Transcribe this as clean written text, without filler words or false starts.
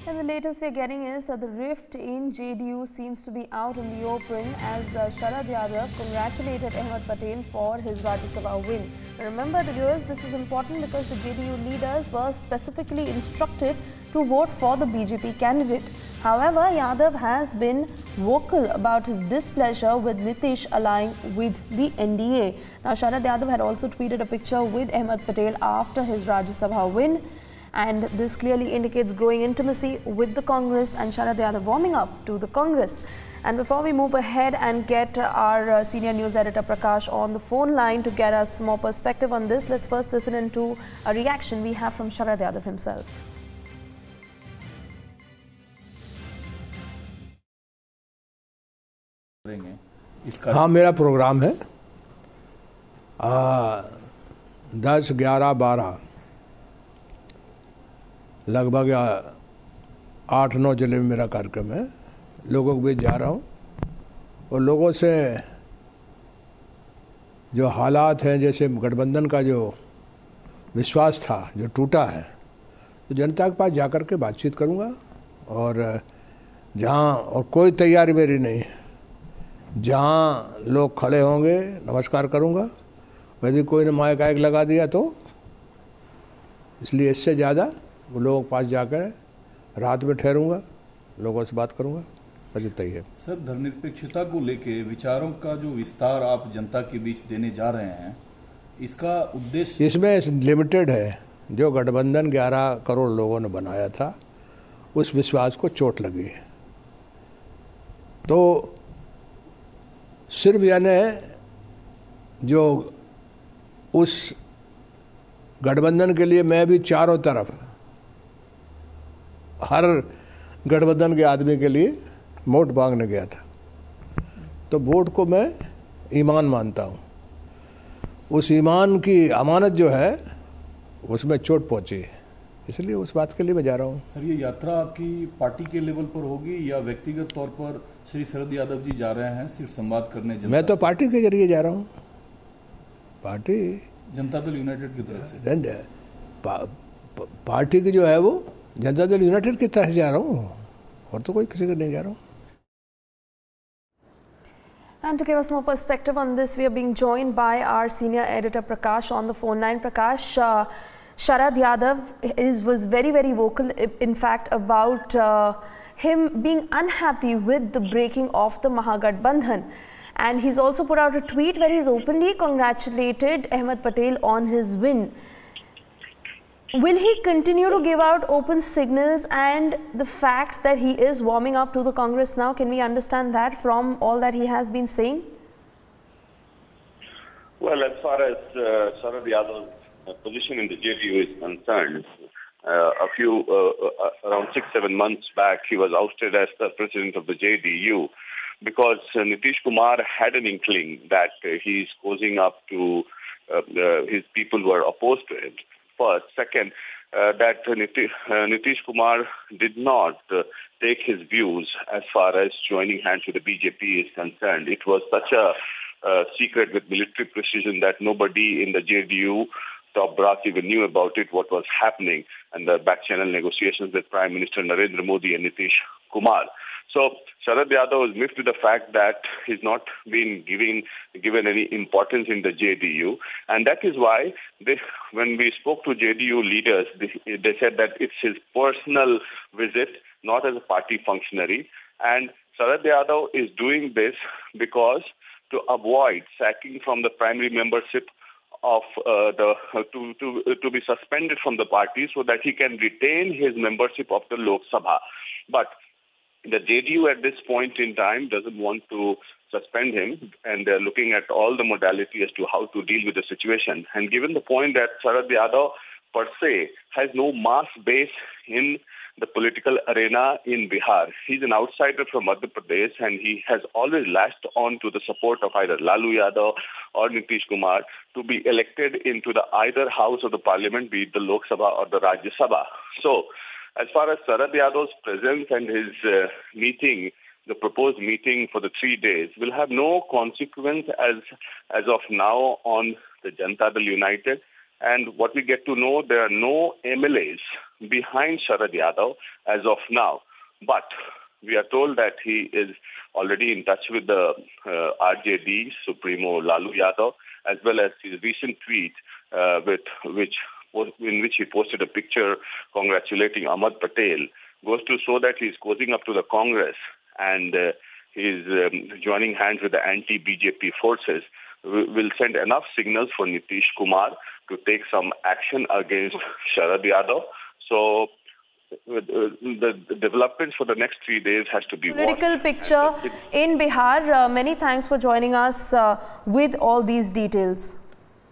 And the latest we're getting is that the rift in JDU seems to be out in the open as Sharad Yadav congratulated Ahmed Patel for his Rajya Sabha win. Now remember, the viewers, this is important because the JDU leaders were specifically instructed to vote for the BJP candidate. However, Yadav has been vocal about his displeasure with Nitish allying with the NDA. Now, Sharad Yadav had also tweeted a picture with Ahmed Patel after his Rajya Sabha win. And this clearly indicates growing intimacy with the Congress and Sharad Yadav warming up to the Congress. And before we move ahead and get our senior news editor Prakash on the phone line to get us more perspective on this, let's first listen into a reaction we have from Sharad Yadav himself. हाँ, मेरा programme है 10, 11, 12 लगभग 8-9 जिले में मेरा कार्यक्रम है। लोगों के बीच जा रहा हूँ और लोगों से जो हालात हैं, जैसे गठबंधन का जो विश्वास था जो टूटा है, तो जनता के पास जाकर के बातचीत करूँगा। और जहाँ और कोई तैयारी मेरी नहीं है, जहाँ लोग खड़े होंगे नमस्कार करूँगा। यदि कोई ने माइक आइक लगा दिया तो इसलिए इससे ज़्यादा वो लोगों के पास जाकर रात में ठहरूंगा, लोगों से बात करूंगा। बस इतना ही है सर। धर्मनिरपेक्षता को लेके विचारों का जो विस्तार आप जनता के बीच देने जा रहे हैं, इसका उद्देश्य इसमें लिमिटेड है। जो गठबंधन 11 करोड़ लोगों ने बनाया था, उस विश्वास को चोट लगी है। तो सिर्फ यानी जो उस गठबंधन के लिए मैं भी चारों तरफ हर गठबंधन के आदमी के लिए वोट मांगने गया था, तो वोट को मैं ईमान मानता हूँ। उस ईमान की अमानत जो है उसमें चोट पहुंची है, इसलिए उस बात के लिए मैं जा रहा हूँ। सर, ये यात्रा आपकी पार्टी के लेवल पर होगी या व्यक्तिगत तौर पर श्री शरद यादव जी जा रहे हैं सिर्फ संवाद करने? मैं तो पार्टी के जरिए जा रहा हूँ, पार्टी जनता दल यूनाइटेड की तरफ से। पार्टी की जो है वो जनता दल यूनाइटेड की तरफ जा रहा हूँ, और तो कोई किसी का नहीं जा रहा हूँ। And to give us more perspective on this, we are being joined by our senior editor Prakash on the phone line. Prakash, Sharad Yadav was very, very vocal, in fact, about him being unhappy with the breaking of the Mahagathbandhan. And he's also put out a tweet where he's openly congratulated Ahmed Patel on his win. Will he continue to give out open signals, and the fact that he is warming up to the Congress now, can we understand that from all that he has been saying? Well, as far as Sharad Yadav's position in the JDU is concerned, around 6-7 months back, he was ousted as the president of the JDU because Nitish Kumar had an inkling that he's causing up to his people who are opposed to him. First. Second, that Nitish Kumar did not take his views as far as joining hands with the BJP is concerned. It was such a secret with military precision that nobody in the JDU top brass even knew about it, what was happening, and the back-channel negotiations with Prime Minister Narendra Modi and Nitish Kumar. So Sharad Yadav was miffed with the fact that he's not been given any importance in the JDU, and that is why when we spoke to JDU leaders, they said that it's his personal visit, not as a party functionary, and Sharad Yadav is doing this because to avoid sacking from the primary membership of to be suspended from the party so that he can retain his membership of the Lok Sabha. But the JDU at this point in time doesn't want to suspend him, and they're looking at all the modality as to how to deal with the situation. And given the point that Sharad Yadav per se has no mass base in the political arena in Bihar, he's an outsider from Madhya Pradesh, and he has always latched on to the support of either Lalu Yadav or Nitish Kumar to be elected into the either house of the parliament, be it the Lok Sabha or the Rajya Sabha. So, as far as Sharad Yadav's presence and his meeting, the proposed meeting for the 3 days, will have no consequence as of now on the Janata Dal United And what we get to know, there are no MLAs behind Sharad Yadav as of now. But we are told that he is already in touch with the RJD Supremo Lalu Yadav, as well as his recent tweet in which he posted a picture congratulating Ahmed Patel, goes to show that he is cozying up to the Congress and he is joining hands with the anti-BJP forces. Will send enough signals for Nitish Kumar to take some action against Sharad Yadav. So the developments for the next 3 days has to be political watched. Picture in Bihar. Many thanks for joining us with all these details.